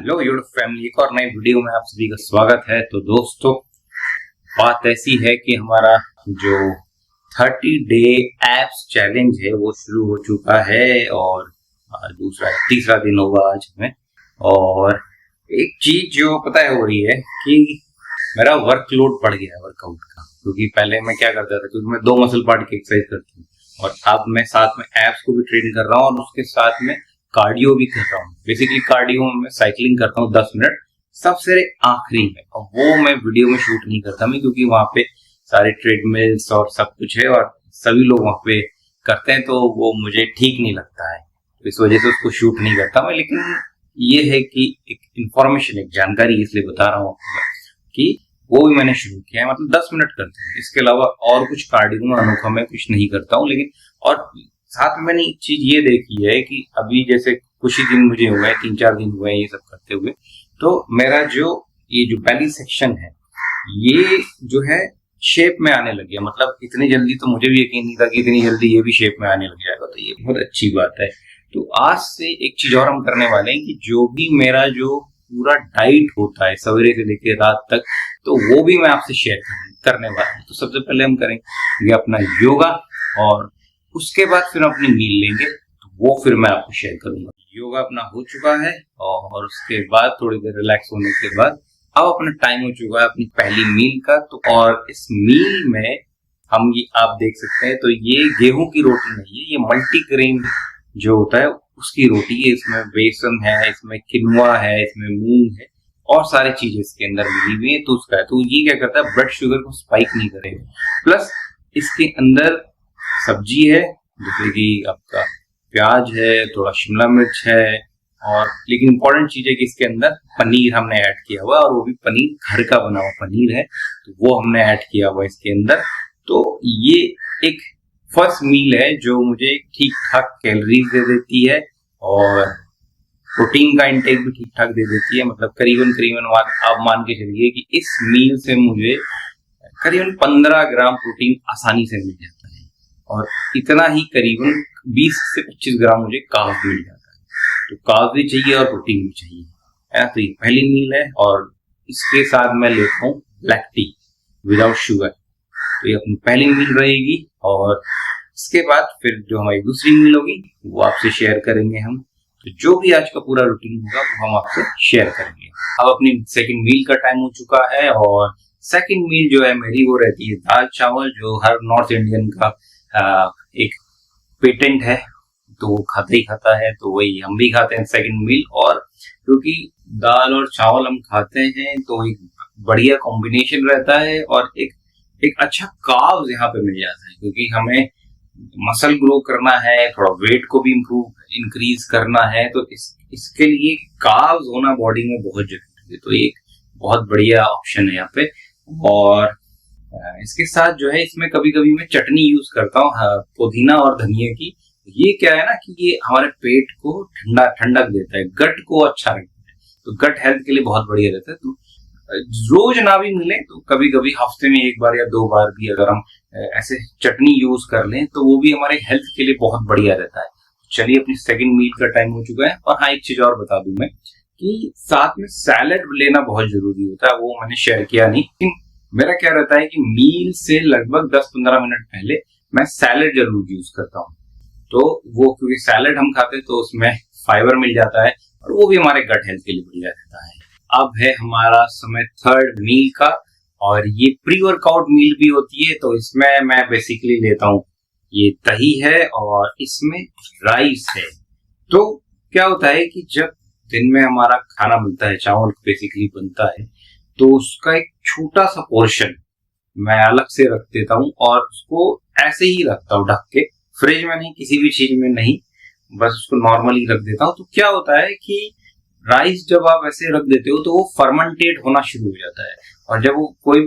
Hello YouTube family, एक और नई वीडियो में आप सभी का स्वागत है। तो दोस्तों, बात ऐसी है कि हमारा जो 30 डे एप्स चैलेंज है वो शुरू हो चुका है और तीसरा दिन होगा आज हमें। और एक चीज जो पता है हो रही है कि मेरा वर्कलोड बढ़ गया है वर्कआउट का, क्योंकि पहले मैं क्या करता था, क्योंकि मैं 2 मसल पार्ट की एक्सरसाइज करती हूँ और अब मैं साथ में एप्स को भी ट्रेन कर रहा हूँ और उसके साथ में कार्डियो भी कर रहा हूँ। बेसिकली कार्डियो में मैं साइकिलिंग करता हूँ 10 मिनट सबसे आखिरी में, और वो मैं वीडियो में शूट नहीं करता मैं, क्योंकि वहां पे सारे ट्रेडमिल्स और सब कुछ है और सभी लोग वहां पे करते हैं, तो वो मुझे ठीक नहीं लगता है, तो इस वजह से उसको शूट नहीं करता मैं। लेकिन ये है कि एक इंफॉर्मेशन, एक जानकारी इसलिए बता रहा हूँ कि वो भी मैंने शुरू किया है, मतलब 10 मिनट करता हूँ। इसके अलावा और कुछ कार्डियो में अनोखा मैं कुछ नहीं करता हूँ। लेकिन और साथ में मैंने एक चीज ये देखी है कि अभी जैसे कुछ ही दिन मुझे हुए हैं, 3-4 दिन हुए हैं ये सब करते हुए, तो मेरा ये जो बेली सेक्शन है ये जो है शेप में आने लग गया। मतलब इतनी जल्दी तो मुझे भी यकीन नहीं था कि इतनी जल्दी ये भी शेप में आने लग जाएगा, तो ये बहुत अच्छी बात है। तो आज से एक चीज और हम करने वाले हैं कि जो भी मेरा जो पूरा डाइट होता है सवेरे से लेकर रात तक, तो वो भी मैं आपसे शेयर करने वाला हूँ। तो सबसे पहले हम करेंगे अपना योगा और उसके बाद फिर अपनी मील लेंगे, तो वो फिर मैं आपको शेयर करूंगा। योगा अपना हो चुका है और उसके बाद थोड़ी देर रिलैक्स होने के बाद अब अपना टाइम हो चुका है अपनी पहली मील का। तो और इस मील में हम ये आप देख सकते हैं, तो ये गेहूं की रोटी नहीं है, ये मल्टीग्रेन जो होता है उसकी रोटी है। इसमें बेसन है, इसमें किनुआ है, इसमें मूंग है और सारी चीजें इसके अंदर मिली हुई है। तो उसका है, तो ये क्या करता है, ब्लड शुगर को स्पाइक नहीं करेगा। प्लस इसके अंदर सब्जी है, जैसे कि आपका प्याज है, थोड़ा शिमला मिर्च है, और लेकिन इंपॉर्टेंट चीज है कि इसके अंदर पनीर हमने ऐड किया हुआ, और वो भी पनीर घर का बना हुआ पनीर है, तो वो हमने ऐड किया हुआ इसके अंदर। तो ये एक फर्स्ट मील है जो मुझे ठीक ठाक कैलोरीज दे देती है और प्रोटीन का इंटेक भी ठीक ठाक दे देती है। मतलब करीबन आप मान के चलिए कि इस मील से मुझे करीबन 15 ग्राम प्रोटीन आसानी से मिल जाता है और इतना ही करीबन 20 से 25 ग्राम मुझे कार्ब मिल जाता है। तो कार्ब भी चाहिए और प्रोटीन भी चाहिए, है। तो ये पहली मील है और इसके साथ मैं लेता हूँ ब्लैक टी विदाउट शुगर, तो ये अपनी पहली मील रहेगी। और इसके बाद फिर जो हमारी दूसरी मील होगी वो आपसे शेयर करेंगे हम। तो जो भी आज का पूरा रूटीन होगा वो हम आपसे शेयर करेंगे। अब अपनी सेकंड मील का टाइम हो चुका है और सेकंड मील जो है मेरी वो रहती है दाल चावल, जो हर नॉर्थ इंडियन का एक पेटेंट है, तो वो खाता ही खाता है, तो वही हम भी खाते हैं सेकंड मील। और क्योंकि दाल और चावल हम खाते हैं तो एक बढ़िया कॉम्बिनेशन रहता है और एक अच्छा कार्ब्स यहाँ पे मिल जाता है, क्योंकि हमें मसल ग्रो करना है, थोड़ा वेट को भी इंक्रीज करना है, तो इसके लिए कार्ब्स होना बॉडी में बहुत जरूरी है। तो एक बहुत बढ़िया ऑप्शन है यहाँ पे। और इसके साथ जो है इसमें कभी कभी मैं चटनी यूज करता हूँ पुदीना और धनिया की। ये क्या है ना कि ये हमारे पेट को ठंडक देता है, गट को अच्छा रखता है, तो गट हेल्थ के लिए बहुत बढ़िया रहता है। तो रोज ना भी मिले तो कभी कभी हफ्ते में 1 बार या 2 बार भी अगर हम ऐसे चटनी यूज कर लें तो वो भी हमारे हेल्थ के लिए बहुत बढ़िया रहता है। चलिए, अपनी सेकंड मील का टाइम हो चुका है। और हाँ, एक चीज और बता दूं मैं कि साथ में सैलेड लेना बहुत जरूरी होता है, वो मैंने शेयर किया नहीं। लेकिन मेरा क्या रहता है कि मील से लगभग 10-15 मिनट पहले मैं सैलेड जरूर यूज करता हूँ। तो वो क्योंकि सैलेड हम खाते हैं तो उसमें फाइबर मिल जाता है और वो भी हमारे गट हेल्थ के लिए बढ़िया रहता है। अब है हमारा समय थर्ड मील का, और ये प्री वर्कआउट मील भी होती है। तो इसमें मैं बेसिकली लेता हूँ, ये दही है और इसमें राइस है। तो क्या होता है कि जब दिन में हमारा खाना बनता है, चावल बेसिकली बनता है, तो उसका एक छोटा सा पोर्शन मैं अलग से रख देता हूँ और उसको ऐसे ही रखता हूँ ढक के, फ्रिज में नहीं, किसी भी चीज में नहीं, बस उसको नॉर्मली रख देता हूँ। तो क्या होता है कि राइस जब आप ऐसे रख देते हो तो वो फर्मेंटेड होना शुरू हो जाता है, और जब वो कोई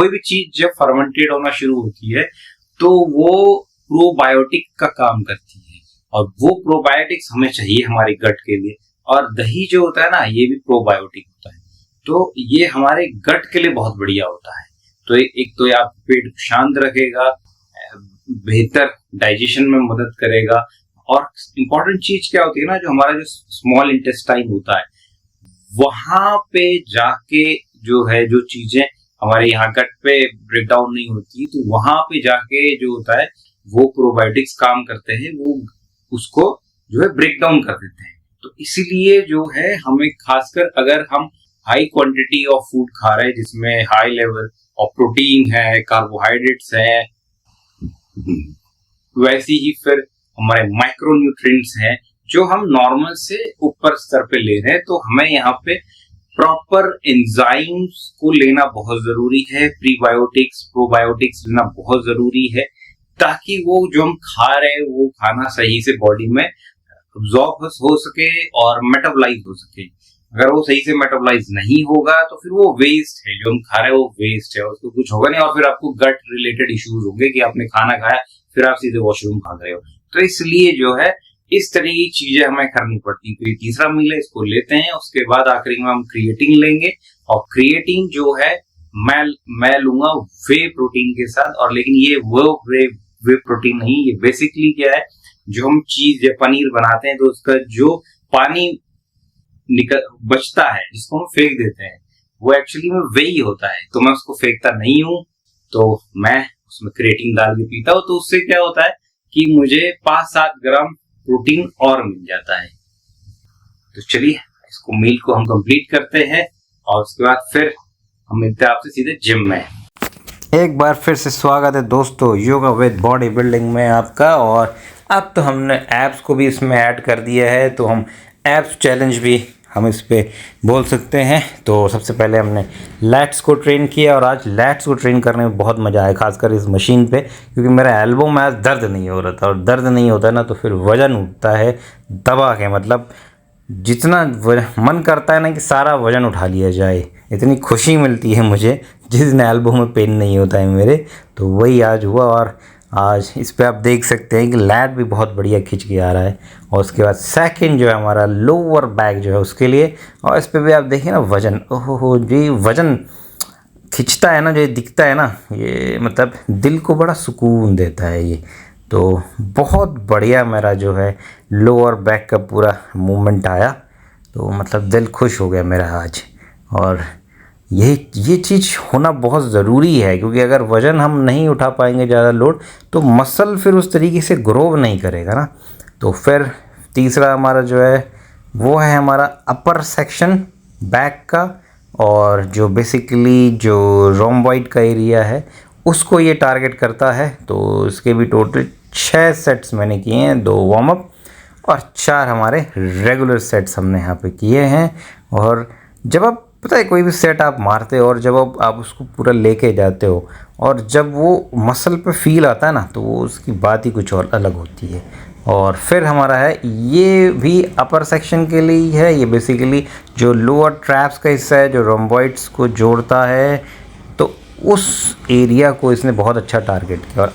भी चीज जब फर्मेंटेड होना शुरू होती है तो वो प्रोबायोटिक का काम करती है, और वो प्रोबायोटिक्स हमें चाहिए हमारे गट के लिए। और दही जो होता है ना, ये भी प्रोबायोटिक होता है, तो ये हमारे गट के लिए बहुत बढ़िया होता है। तो एक तो आप पेट शांत रखेगा, बेहतर डाइजेशन में मदद करेगा, और इम्पोर्टेंट चीज क्या होती है ना, जो हमारा जो स्मॉल इंटेस्टाइन होता है वहां पे जाके जो है जो चीजें हमारे यहाँ गट पे ब्रेक डाउन नहीं होती, तो वहां पे जाके जो होता है वो प्रोबायोटिक्स काम करते हैं, वो उसको जो है ब्रेक डाउन कर देते हैं। तो इसीलिए जो है हमें खासकर अगर हम हाई क्वांटिटी ऑफ फूड खा रहे हैं जिसमें हाई लेवल ऑफ प्रोटीन है, कार्बोहाइड्रेट्स है, वैसी ही फिर हमारे माइक्रो न्यूट्रिएंट्स हैं जो हम नॉर्मल से ऊपर स्तर पे ले रहे हैं, तो हमें यहाँ पे प्रॉपर एंजाइम्स को लेना बहुत जरूरी है, प्रीबायोटिक्स प्रोबायोटिक्स लेना बहुत जरूरी है, ताकि वो जो हम खा रहे हैं वो खाना सही से बॉडी में अब्सॉर्ब हो सके और मेटाबोलाइज हो सके। अगर वो सही से मेटाबोलाइज नहीं होगा तो फिर वो वेस्ट है, जो हम खा रहे हैं वो वेस्ट है, उसको कुछ होगा नहीं, और फिर आपको गट रिलेटेड इश्यूज होंगे कि आपने खाना खाया फिर आप सीधे वॉशरूम भाग रहे हो। तो इसलिए जो है इस तरह की चीजें हमें करनी पड़ती। तो ये तीसरा मील है, इसको लेते हैं। उसके बाद आखिरी में हम क्रिएटिन लेंगे, और क्रिएटिन जो है मैं लूंगा वे प्रोटीन के साथ, और लेकिन ये वो वे प्रोटीन नहीं, ये बेसिकली क्या है, जो हम चीज या पनीर बनाते हैं तो उसका जो पानी निकल बचता है जिसको हम फेंक देते हैं वो एक्चुअली में वही होता है। तो मैं उसको फेंकता नहीं हूं, तो मैं उसमें क्रिएटिन डाल के पीता हूं, तो उससे क्या होता है कि मुझे 5-7 ग्राम प्रोटीन और मिल जाता है। तो चलिए इसको मील को हम कंप्लीट करते हैं, और उसके बाद फिर हम मिलते हैं आपसे सीधे जिम में। एक बार फिर से स्वागत है दोस्तों योगा विद बॉडी बिल्डिंग में आपका। और अब तो हमने एब्स को भी इसमें ऐड कर दिया है, तो हम एब्स चैलेंज भी हम इस पे बोल सकते हैं। तो सबसे पहले हमने लैट्स को ट्रेन किया, और आज लैट्स को ट्रेन करने में बहुत मज़ा आया, खासकर इस मशीन पे, क्योंकि मेरा एल्बो में आज दर्द नहीं हो रहा था। और दर्द नहीं होता ना तो फिर वज़न उठता है दबा के, मतलब जितना मन करता है ना कि सारा वज़न उठा लिया जाए, इतनी खुशी मिलती है मुझे जिस दिन एल्बो में पेन नहीं होता है मेरे। तो वही आज हुआ, और आज इस पे आप देख सकते हैं कि लैट भी बहुत बढ़िया खिंच के आ रहा है। और उसके बाद सेकंड जो है हमारा लोअर बैक जो है उसके लिए, और इस पे भी आप देखिए ना वज़न, ओहो जी वज़न खिंचता है ना, जो दिखता है ना, ये मतलब दिल को बड़ा सुकून देता है ये। तो बहुत बढ़िया मेरा जो है लोअर बैक का पूरा मूवमेंट आया, तो मतलब दिल खुश हो गया मेरा आज। और ये चीज़ होना बहुत ज़रूरी है, क्योंकि अगर वज़न हम नहीं उठा पाएंगे ज़्यादा लोड, तो मसल फिर उस तरीके से ग्रो नहीं करेगा ना। तो फिर तीसरा हमारा जो है वो है हमारा अपर सेक्शन बैक का, और जो बेसिकली जो रोम्बॉइड का एरिया है उसको ये टारगेट करता है। तो इसके भी टोटल 6 सेट्स मैंने किए हैं, 2 वार्म अप और 4 हमारे रेगुलर सेट्स हमने यहाँ पे किए हैं। और जब आप पता है कोई भी सेट आप मारते हो और जब आप उसको पूरा लेके जाते हो, और जब वो मसल पे फील आता है ना, तो वो उसकी बात ही कुछ और अलग होती है। और फिर हमारा है ये भी अपर सेक्शन के लिए ही है, ये बेसिकली जो लोअर ट्रैप्स का हिस्सा है जो रोम्बॉइड्स को जोड़ता है, तो उस एरिया को इसने बहुत अच्छा टारगेट किया। और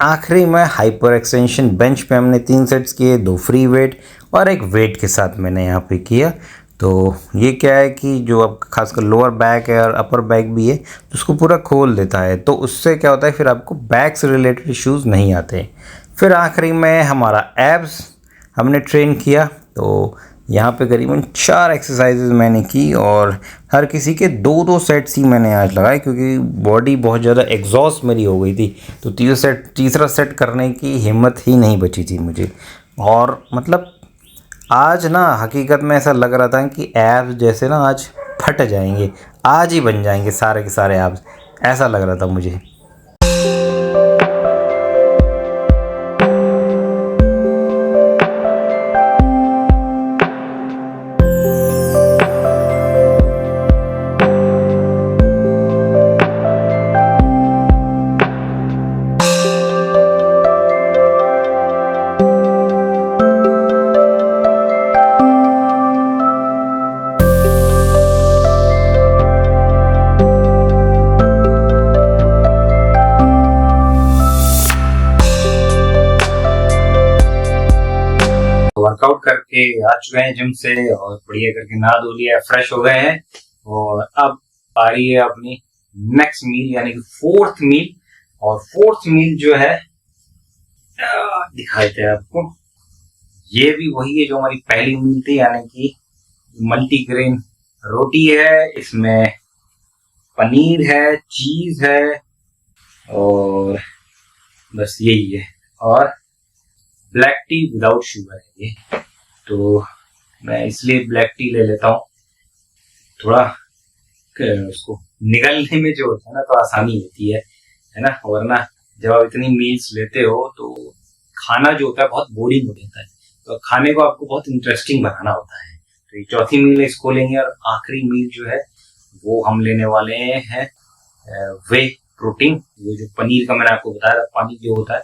आखिरी में हाइपर एक्सटेंशन बेंच पे हमने 3 सेट्स किए, 2 फ्री वेट और एक वेट के साथ मैंने यहाँ पे किया। तो ये क्या है कि जो अब खासकर लोअर बैक है और अपर बैक भी है, तो उसको पूरा खोल देता है, तो उससे क्या होता है फिर आपको बैक से रिलेटेड इश्यूज़ नहीं आते। फिर आखिरी में हमारा एब्स हमने ट्रेन किया, तो यहाँ पे करीबन 4 एक्सरसाइजेज मैंने की, और हर किसी के 2-2 सेट्स ही मैंने आज लगाए, क्योंकि बॉडी बहुत ज़्यादा एग्जॉस्ट मेरी हो गई थी। तो तीसरा सेट करने की हिम्मत ही नहीं बची थी मुझे। और मतलब आज ना हकीकत में ऐसा लग रहा था कि एब्स जैसे ना आज फट जाएंगे, आज ही बन जाएंगे सारे के सारे एब्स, ऐसा लग रहा था मुझे। वर्कआउट करके आ चुके हैं जिम से, और बढ़िया करके नहा धो लिया, फ्रेश हो गए हैं, और अब आ रही है अपनी नेक्स्ट मील यानी कि 4th मील। और 4th मील जो है दिखाए थे आपको। ये भी वही है जो हमारी पहली मील थी, यानी कि मल्टीग्रेन रोटी है, इसमें पनीर है, चीज है और बस यही है, और ब्लैक टी विदाउट शुगर है ये। तो मैं इसलिए ब्लैक टी ले लेता हूँ, थोड़ा उसको निगलने में जो होता है ना तो आसानी होती है ना। वरना जब आप इतनी मील्स लेते हो तो खाना जो होता है बहुत बोरिंग हो जाता है, तो खाने को आपको बहुत इंटरेस्टिंग बनाना होता है। तो ये चौथी मील इसको लेंगे, और आखिरी मील जो है वो हम लेने वाले हैं वे प्रोटीन। वो जो पनीर का मैंने आपको बताया था, पानी जो होता है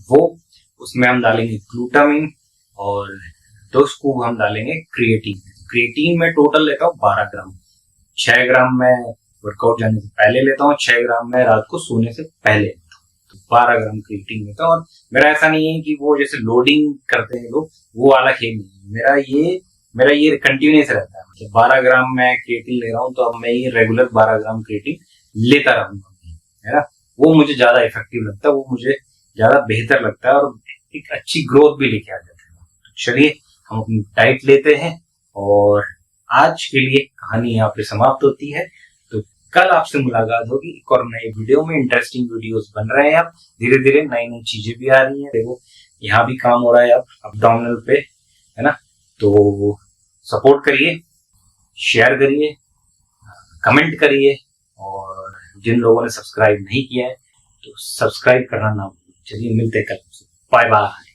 वो, उसमें हम डालेंगे ग्लूटामिन और 2 स्कूप हम डालेंगे क्रिएटिन। क्रिएटिन में टोटल लेता हूँ 12 ग्राम। 6 ग्राम मैं वर्कआउट जाने से पहले लेता हूँ, 6 ग्राम मैं रात को सोने से पहले लेता हूँ, तो 12 ग्राम क्रिएटिन लेता हूँ। और मेरा ऐसा नहीं है कि वो जैसे लोडिंग करते हैं लोग, वो वाला खेल नहीं है। मेरा ये कंटिन्यूस रहता है, मतलब 12 ग्राम मैं क्रिएटिन ले रहा हूँ तो अब मैं ये रेगुलर 12 ग्राम क्रिएटिन लेता रहूंगा, है ना। वो मुझे ज्यादा इफेक्टिव लगता है, वो मुझे ज्यादा बेहतर लगता है, और एक अच्छी ग्रोथ भी लेके आ जाता है। तो चलिए हम अपनी डाइट लेते हैं, और आज के लिए कहानी यहाँ पे समाप्त होती है। तो कल आपसे मुलाकात होगी एक और नए वीडियो में। इंटरेस्टिंग वीडियोस बन रहे हैं, अब धीरे धीरे नई नई चीजें भी आ रही हैं। देखो यहाँ भी काम हो रहा है अब अब्डोमिनल पे, है ना। तो सपोर्ट करिए, शेयर करिए, कमेंट करिए, और जिन लोगों ने सब्सक्राइब नहीं किया है तो सब्सक्राइब करना ना भूलिए। चलिए मिलते हैं कल, बाय बाय।